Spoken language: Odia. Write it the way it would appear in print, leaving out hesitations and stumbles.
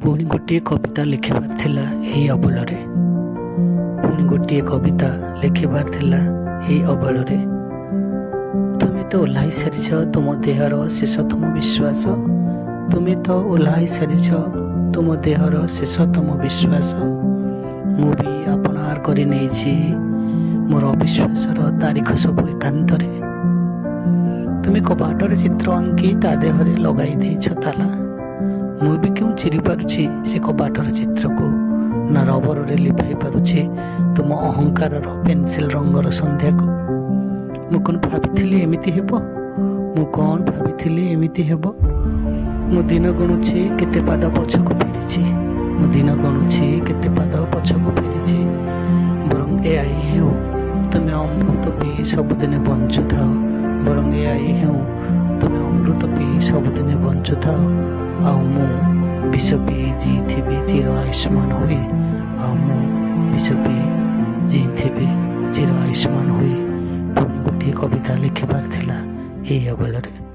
ପୁଣି ଗୋଟିଏ କବିତା ଲେଖିବାର ଥିଲା ଏହି ଅବଳରେ। ପୁଣି ଗୋଟିଏ କବିତା ଲେଖିବାର ଥିଲା ଏହି ଅବଳରେ। ତୁମେ ତ ଓହ୍ଲାଇ ସାରିଛ ତୁମ ଦେହର ଶେଷତମ ବିଶ୍ୱାସ। ତୁମେ ତ ଓହ୍ଲାଇ ସାରିଛ ତୁମ ଦେହର ଶେଷତମ ବିଶ୍ୱାସ। ମୁଁ ବି ଆପଣାର କରି ନେଇଛି ମୋର ଅବିଶ୍ୱାସର ତାରିଖ ସବୁ ଏକାନ୍ତରେ। ତୁମେ କବାଟରେ ଚିତ୍ର ଆଙ୍କି ତା ଦେହରେ ଲଗାଇ ଦେଇଛ ତାଲା। ମୁଁ ବି କେଉଁ ଚିରି ପାରୁଛି ସେ କବାଟର ଚିତ୍ରକୁ, ନା ରବରରେ ଲିଭାଇ ପାରୁଛି ତୁମ ଅହଙ୍କାରର ପେନସିଲ ରଙ୍ଗର ସନ୍ଧ୍ୟାକୁ। ମୁଁ କ'ଣ ଭାବିଥିଲି ଏମିତି ହେବ? ମୁଁ କ'ଣ ଭାବିଥିଲି ଏମିତି ହେବ? ମୁଁ ଦିନ ଗଣୁଛି କେତେ ପାଦ ପଛକୁ ଫେରିଛି। ମୁଁ ଦିନ ଗଣୁଛି କେତେ ପାଦ ପଛକୁ ଫେରିଛି। ବରଂ ଏହା ହିଁ ହେଉ ତୁମେ ଅମୃତ ପିଇ ସବୁଦିନେ ବଞ୍ଚୁଥାଅ। ବରଂ ଏହା ହିଁ ହେଉ ତୁମେ ଅମୃତ ପିଇ ସବୁଦିନେ ବଞ୍ଚୁଥାଅ। ଆଉ ମୁଁ ବିଷ ପିଇ ଜିଇଥିବି ଚିର ଆୟୁଷ୍ମାନ ହୋଇ। ଆଉ ମୁଁ ବିଷ ପିଇ ଜିଇଥିବି ଚିର ଆୟୁଷ୍ମାନ ହୋଇ। ପୁଣି ଗୋଟିଏ କବିତା ଲେଖିବାର ଥିଲା ଏହି ଅବଳରେ।